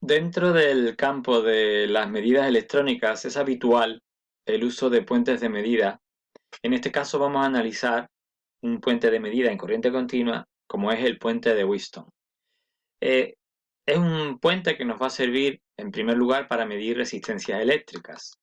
Dentro del campo de las medidas electrónicas es habitual el uso de puentes de medida. En este caso vamos a analizar un puente de medida en corriente continua, como es el puente de Wheatstone. Eh, es un puente que nos va a servir en primer lugar para medir resistencias eléctricas,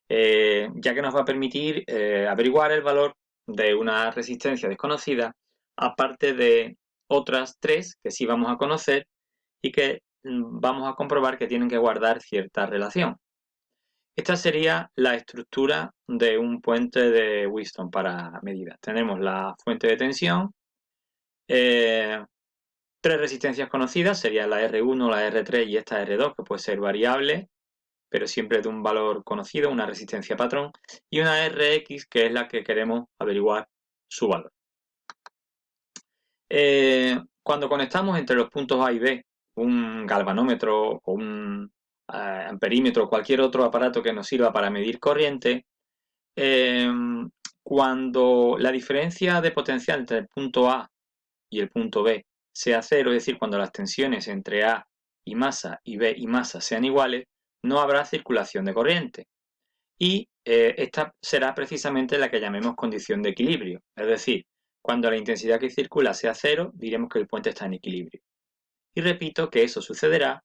ya que nos va a permitir averiguar el valor de una resistencia desconocida, aparte de otras tres que sí vamos a conocer y que vamos a comprobar que tienen que guardar cierta relación. Esta sería la estructura de un puente de Wheatstone para medidas. Tenemos la fuente de tensión, eh, tres resistencias conocidas, serían la R1, la R3 y esta R2, que puede ser variable, pero siempre de un valor conocido, una resistencia patrón, y una Rx, que es la que queremos averiguar su valor. Cuando conectamos entre los puntos A y B, un galvanómetro o un amperímetro o cualquier otro aparato que nos sirva para medir corriente, eh, cuando la diferencia de potencial entre el punto A y el punto B sea cero, es decir, cuando las tensiones entre A y masa y B y masa sean iguales, no habrá circulación de corriente. Y esta será precisamente la que llamemos condición de equilibrio. Es decir, cuando la intensidad que circula sea cero, diremos que el puente está en equilibrio. Y repito que eso sucederá,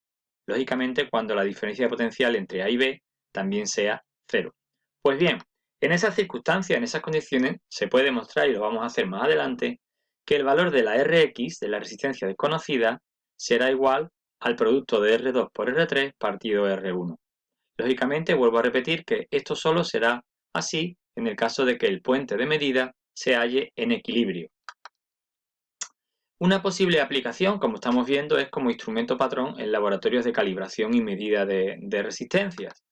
lógicamente, cuando la diferencia de potencial entre A y B también sea cero. Pues bien, en esas circunstancias, en esas condiciones, se puede demostrar, y lo vamos a hacer más adelante, que el valor de la Rx, de la resistencia desconocida, será igual al producto de R2 por R3 partido R1. Lógicamente, vuelvo a repetir que esto solo será así en el caso de que el puente de medida se halle en equilibrio. Una posible aplicación, como estamos viendo, es como instrumento patrón en laboratorios de calibración y medida de resistencias.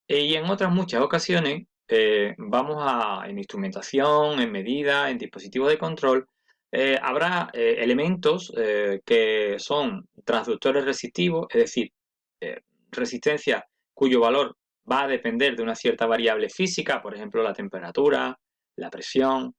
Y en otras muchas ocasiones en instrumentación, en medida, en dispositivos de control, habrá elementos que son transductores resistivos, es decir, eh, resistencia cuyo valor va a depender de una cierta variable física, por ejemplo, la temperatura, la presión,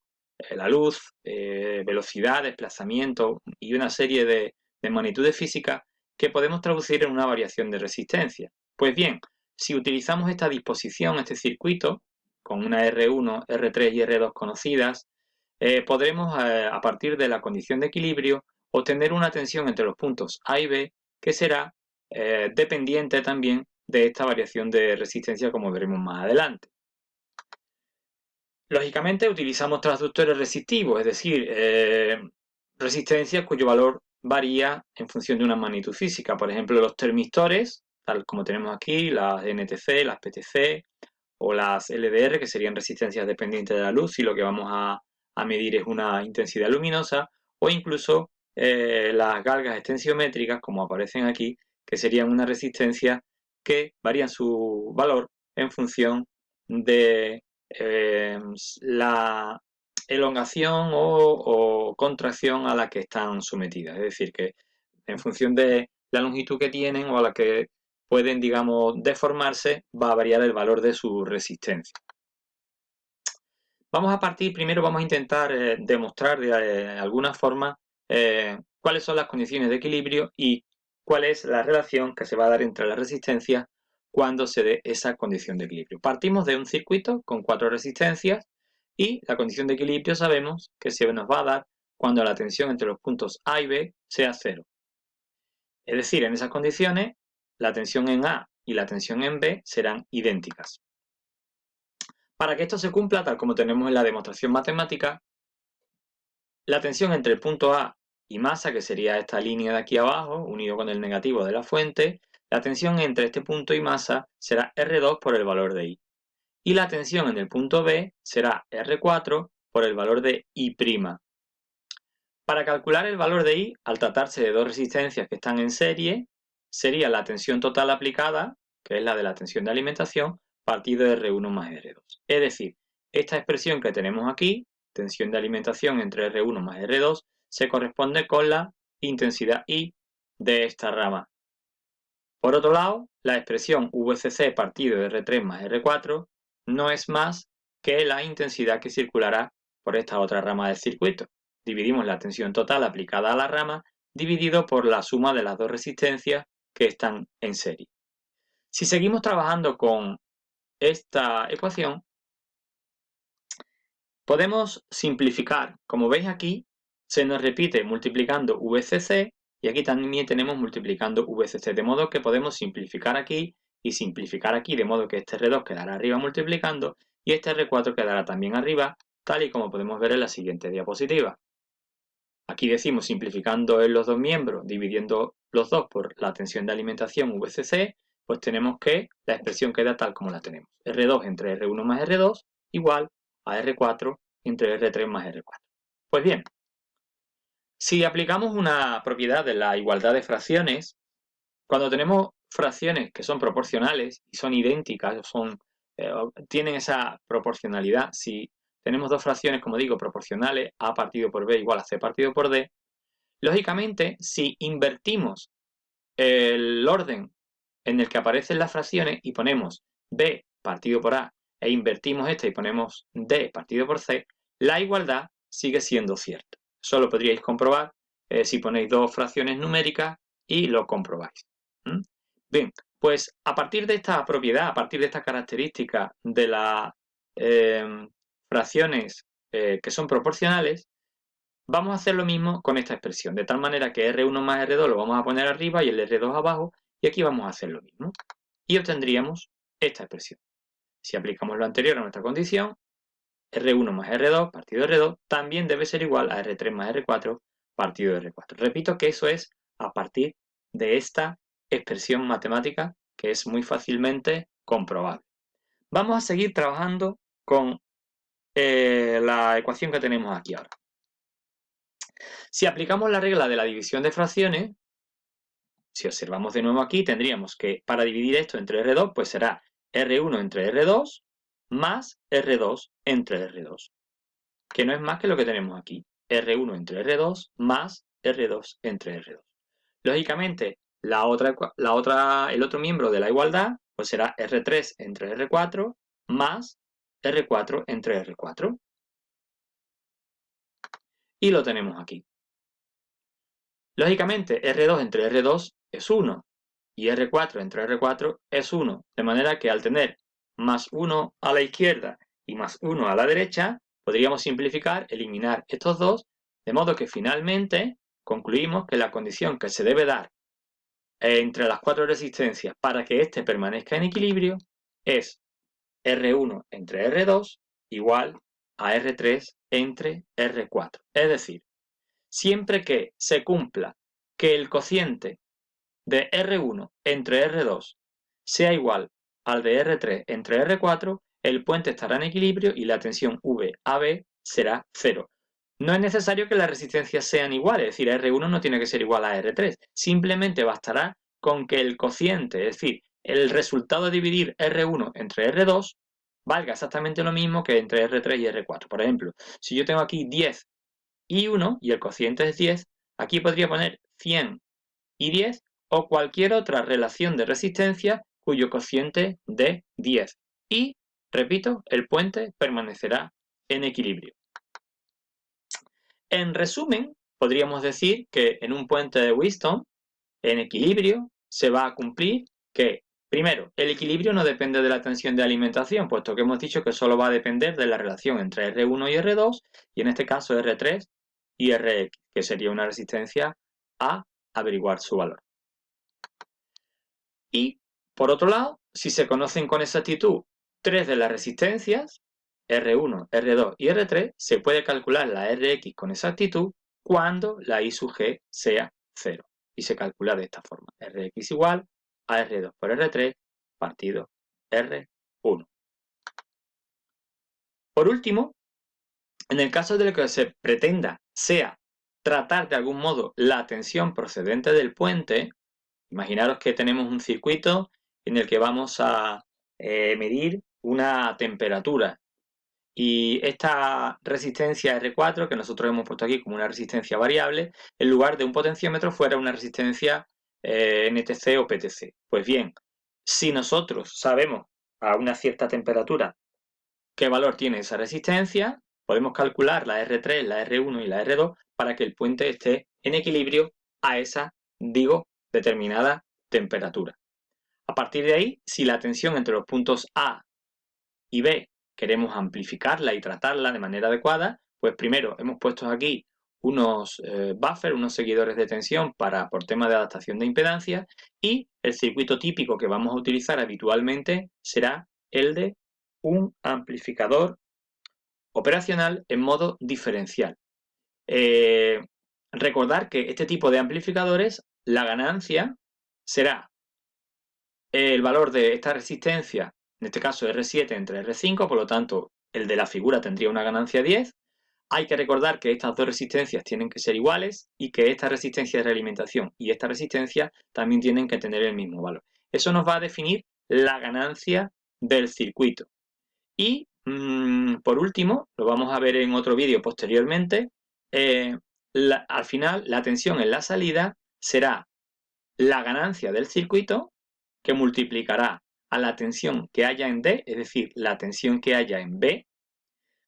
la luz, velocidad, desplazamiento y una serie de magnitudes físicas que podemos traducir en una variación de resistencia. Pues bien, si utilizamos esta disposición, este circuito, con una R1, R3 y R2 conocidas, podremos, a partir de la condición de equilibrio, obtener una tensión entre los puntos A y B que será dependiente también de esta variación de resistencia, como veremos más adelante. Lógicamente utilizamos transductores resistivos, es decir, resistencias cuyo valor varía en función de una magnitud física. Por ejemplo, los termistores, tal como tenemos aquí, las NTC, las PTC o las LDR, que serían resistencias dependientes de la luz, si lo que vamos a medir es una intensidad luminosa, o incluso las galgas extensiométricas, como aparecen aquí, que serían una resistencia que varían su valor en función de la elongación o contracción a la que están sometidas. Es decir, que en función de la longitud que tienen o a la que pueden, digamos, deformarse, va a variar el valor de su resistencia. Primero vamos a intentar demostrar de alguna forma cuáles son las condiciones de equilibrio y cuál es la relación que se va a dar entre las resistencias cuando se dé esa condición de equilibrio. Partimos de un circuito con 4 resistencias y la condición de equilibrio sabemos que se nos va a dar cuando la tensión entre los puntos A y B sea cero. Es decir, en esas condiciones, la tensión en A y la tensión en B serán idénticas. Para que esto se cumpla, tal como tenemos en la demostración matemática, la tensión entre el punto A y masa, que sería esta línea de aquí abajo, unido con el negativo de la fuente, la tensión entre este punto y masa será R2 por el valor de I. Y la tensión en el punto B será R4 por el valor de I'. Para calcular el valor de I, al tratarse de dos resistencias que están en serie, sería la tensión total aplicada, que es la de la tensión de alimentación, partido de R1 más R2. Es decir, esta expresión que tenemos aquí, tensión de alimentación entre R1 más R2, se corresponde con la intensidad I de esta rama. Por otro lado, la expresión VCC partido de R3 más R4 no es más que la intensidad que circulará por esta otra rama del circuito. Dividimos la tensión total aplicada a la rama dividido por la suma de las dos resistencias que están en serie. Si seguimos trabajando con esta ecuación, podemos simplificar. Como veis aquí, se nos repite multiplicando VCC y aquí también tenemos multiplicando VCC, de modo que podemos simplificar aquí y simplificar aquí, de modo que este R2 quedará arriba multiplicando y este R4 quedará también arriba, tal y como podemos ver en la siguiente diapositiva. Aquí decimos simplificando en los dos miembros, dividiendo los dos por la tensión de alimentación VCC, pues tenemos que la expresión queda tal como la tenemos. R2 entre R1 más R2 igual a R4 entre R3 más R4. Pues bien, si aplicamos una propiedad de la igualdad de fracciones, cuando tenemos fracciones que son proporcionales y son idénticas, tienen esa proporcionalidad, si tenemos dos fracciones, como digo, proporcionales, A partido por B igual a C partido por D, lógicamente, si invertimos el orden en el que aparecen las fracciones y ponemos B partido por A e invertimos esta y ponemos D partido por C, la igualdad sigue siendo cierta. Eso lo podríais comprobar si ponéis dos fracciones numéricas y lo comprobáis. Bien, pues a partir de esta propiedad, a partir de esta característica de las fracciones que son proporcionales, vamos a hacer lo mismo con esta expresión, de tal manera que R1 más R2 lo vamos a poner arriba y el R2 abajo, y aquí vamos a hacer lo mismo. Y obtendríamos esta expresión. Si aplicamos lo anterior a nuestra condición, R1 más R2 partido de R2 también debe ser igual a R3 más R4 partido de R4. Repito que eso es a partir de esta expresión matemática que es muy fácilmente comprobable. Vamos a seguir trabajando con la ecuación que tenemos aquí ahora. Si aplicamos la regla de la división de fracciones, si observamos de nuevo aquí, tendríamos que para dividir esto entre R2, pues será R1 entre R2 más R2 entre R2, que no es más que lo que tenemos aquí, R1 entre R2 más R2 entre R2. Lógicamente, el otro miembro de la igualdad, pues será R3 entre R4 más R4 entre R4. Y lo tenemos aquí. Lógicamente, R2 entre R2 es 1 y R4 entre R4 es 1, de manera que al tener más 1 a la izquierda y más 1 a la derecha, podríamos simplificar, eliminar estos dos, de modo que finalmente concluimos que la condición que se debe dar entre las cuatro resistencias para que éste permanezca en equilibrio es R1 entre R2 igual a R3 entre R4. Es decir, siempre que se cumpla que el cociente de R1 entre R2 sea igual al de R3 entre R4, el puente estará en equilibrio y la tensión VAB será 0. No es necesario que las resistencias sean iguales, es decir, R1 no tiene que ser igual a R3, simplemente bastará con que el cociente, es decir, el resultado de dividir R1 entre R2 valga exactamente lo mismo que entre R3 y R4. Por ejemplo, si yo tengo aquí 10 y 1 y el cociente es 10, aquí podría poner 100 y 10 o cualquier otra relación de resistencia cuyo cociente dé 10. Y, repito, el puente permanecerá en equilibrio. En resumen, podríamos decir que en un puente de Wheatstone, en equilibrio, se va a cumplir que, primero, el equilibrio no depende de la tensión de alimentación, puesto que hemos dicho que solo va a depender de la relación entre R1 y R2, y en este caso R3 y Rx, que sería una resistencia a averiguar su valor. Y, por otro lado, si se conocen con exactitud tres de las resistencias, R1, R2 y R3, se puede calcular la Rx con exactitud cuando la I sub G sea 0. Y se calcula de esta forma. Rx igual a R2 por R3 partido R1. Por último, en el caso de lo que se pretenda sea tratar de algún modo la tensión procedente del puente, imaginaros que tenemos un circuito en el que vamos a medir una temperatura y esta resistencia R4, que nosotros hemos puesto aquí como una resistencia variable, en lugar de un potenciómetro fuera una resistencia NTC o PTC. Pues bien, si nosotros sabemos a una cierta temperatura qué valor tiene esa resistencia, podemos calcular la R3, la R1 y la R2 para que el puente esté en equilibrio a esa, digo, determinada temperatura. A partir de ahí, si la tensión entre los puntos A y B queremos amplificarla y tratarla de manera adecuada, pues primero hemos puesto aquí unos buffers, unos seguidores de tensión por tema de adaptación de impedancia, y el circuito típico que vamos a utilizar habitualmente será el de un amplificador operacional en modo diferencial. Recordar que este tipo de amplificadores, la ganancia será el valor de esta resistencia, en este caso R7 entre R5, por lo tanto el de la figura tendría una ganancia 10. Hay que recordar que estas dos resistencias tienen que ser iguales y que esta resistencia de realimentación y esta resistencia también tienen que tener el mismo valor. Eso nos va a definir la ganancia del circuito. Y por último, lo vamos a ver en otro vídeo posteriormente, al final la tensión en la salida será la ganancia del circuito que multiplicará a la tensión que haya en D, es decir, la tensión que haya en B,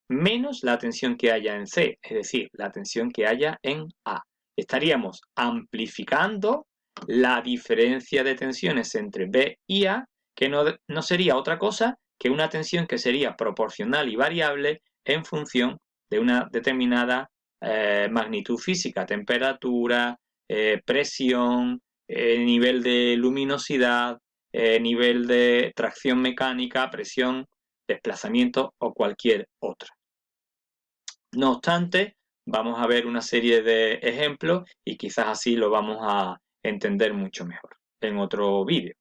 menos la tensión que haya en C, es decir, la tensión que haya en A. Estaríamos amplificando la diferencia de tensiones entre B y A, que no sería otra cosa que una tensión que sería proporcional y variable en función de una determinada magnitud física, temperatura, presión, nivel de luminosidad, nivel de tracción mecánica, presión, desplazamiento o cualquier otra. No obstante, vamos a ver una serie de ejemplos y quizás así lo vamos a entender mucho mejor en otro vídeo.